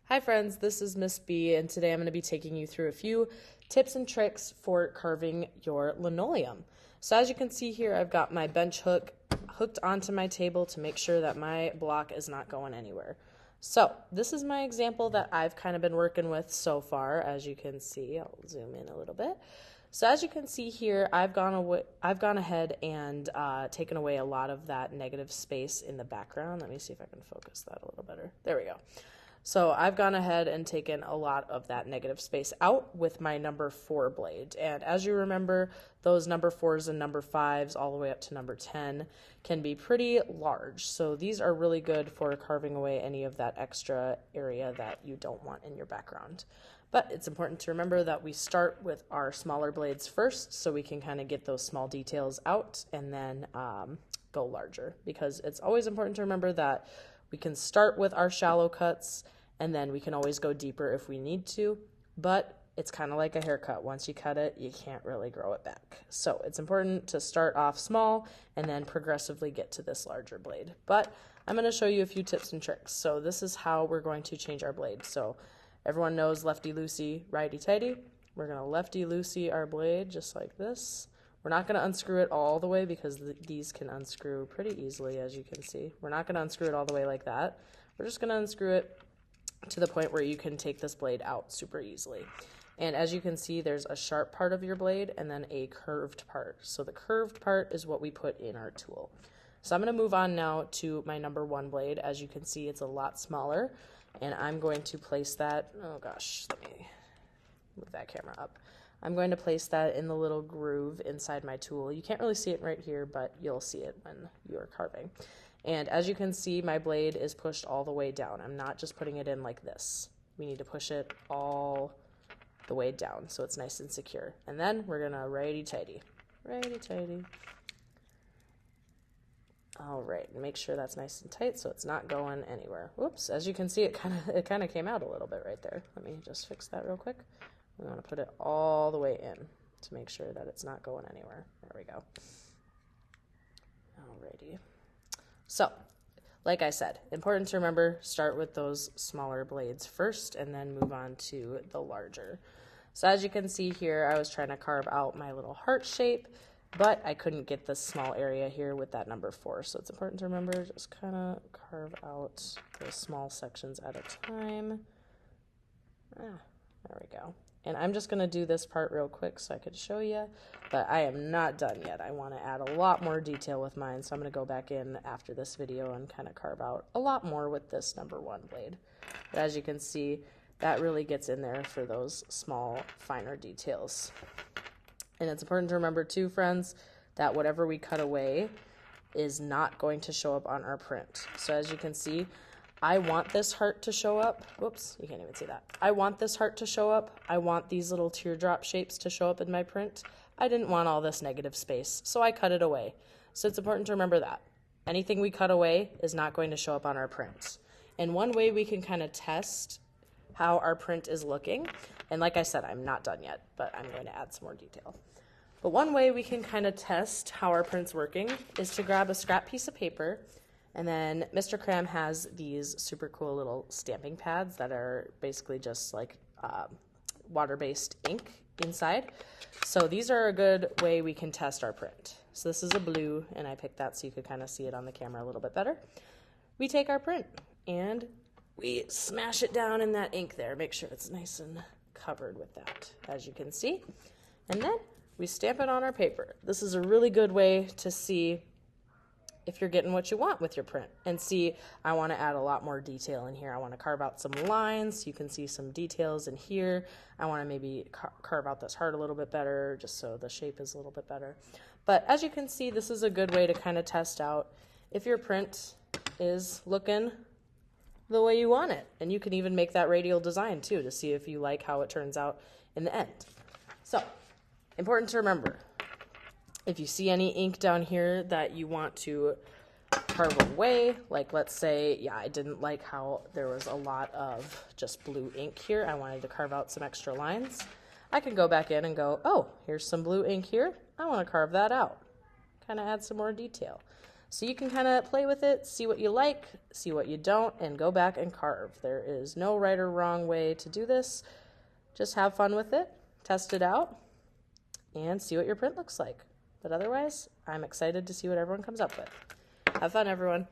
Hi friends, this is Miss B, and today I'm going to be taking you through a few tips and tricks for carving your linoleum. So as you can see here, I've got my bench hook hooked onto my table to make sure that my block is not going anywhere. So this is my example that I've kind of been working with so far. As you can see, I'll zoom in a little bit. So as you can see here, I've gone ahead and taken away a lot of that negative space in the background. Let me see if I can focus that a little better. There we go. So I've gone ahead and taken a lot of that negative space out with my number 4 blade. And as you remember, those number 4s and number 5s all the way up to number 10 can be pretty large. So these are really good for carving away any of that extra area that you don't want in your background. But it's important to remember that we start with our smaller blades first so we can kind of get those small details out and then go larger, because it's always important to remember that we can start with our shallow cuts and then we can always go deeper if we need to, but it's kind of like a haircut. Once you cut it, you can't really grow it back. So it's important to start off small and then progressively get to this larger blade. But I'm going to show you a few tips and tricks. So this is how we're going to change our blade. So everyone knows lefty-loosey, righty-tighty. We're going to lefty-loosey our blade just like this. We're not going to unscrew it all the way because these can unscrew pretty easily, as you can see. We're not going to unscrew it all the way like that. We're just going to unscrew it to the point where you can take this blade out super easily. And as you can see, there's a sharp part of your blade and then a curved part. So the curved part is what we put in our tool. So I'm going to move on now to my number 1 blade. As you can see, it's a lot smaller. And I'm going to place that, oh gosh, let me move that camera up. I'm going to place that in the little groove inside my tool. You can't really see it right here, but you'll see it when you're carving. And as you can see, my blade is pushed all the way down. I'm not just putting it in like this. We need to push it all the way down so it's nice and secure. And then we're gonna righty-tighty, righty-tighty. All right, and make sure that's nice and tight so it's not going anywhere. Whoops, as you can see, it kind of came out a little bit right there. Let me just fix that real quick. We want to put it all the way in to make sure that it's not going anywhere. There we go. Alrighty. So, like I said, important to remember, start with those smaller blades first and then move on to the larger. So as you can see here, I was trying to carve out my little heart shape, but I couldn't get this small area here with that number 4. So it's important to remember, just kind of carve out those small sections at a time. There we go. And I'm just going to do this part real quick so I could show you, but I am not done yet. I want to add a lot more detail with mine, so I'm going to go back in after this video and kind of carve out a lot more with this number 1 blade. But as you can see, that really gets in there for those small, finer details. And it's important to remember too, friends, that whatever we cut away is not going to show up on our print. So as you can see, I want this heart to show up. Whoops, you can't even see that. I want this heart to show up. I want these little teardrop shapes to show up in my print. I didn't want all this negative space, so I cut it away. So it's important to remember that. Anything we cut away is not going to show up on our print. And one way we can kind of test how our print is looking, and like I said, I'm not done yet, but I'm going to add some more detail. But one way we can kind of test how our print's working is to grab a scrap piece of paper. And then Mr. Cram has these super cool little stamping pads that are basically just like water-based ink inside. So these are a good way we can test our print. So this is a blue, and I picked that so you could kind of see it on the camera a little bit better. We take our print and we smash it down in that ink there. Make sure it's nice and covered with that, as you can see. And then we stamp it on our paper. This is a really good way to see if you're getting what you want with your print. And see, I want to add a lot more detail in here. I want to carve out some lines so you can see some details in here. I want to maybe carve out this heart a little bit better just so the shape is a little bit better. But as you can see, this is a good way to kind of test out if your print is looking the way you want it. And you can even make that radial design too to see if you like how it turns out in the end. So, important to remember, if you see any ink down here that you want to carve away, like let's say, yeah, I didn't like how there was a lot of just blue ink here. I wanted to carve out some extra lines. I can go back in and go, oh, here's some blue ink here. I want to carve that out. Kind of add some more detail. So you can kind of play with it, see what you like, see what you don't, and go back and carve. There is no right or wrong way to do this. Just have fun with it, test it out, and see what your print looks like. But otherwise, I'm excited to see what everyone comes up with. Have fun, everyone.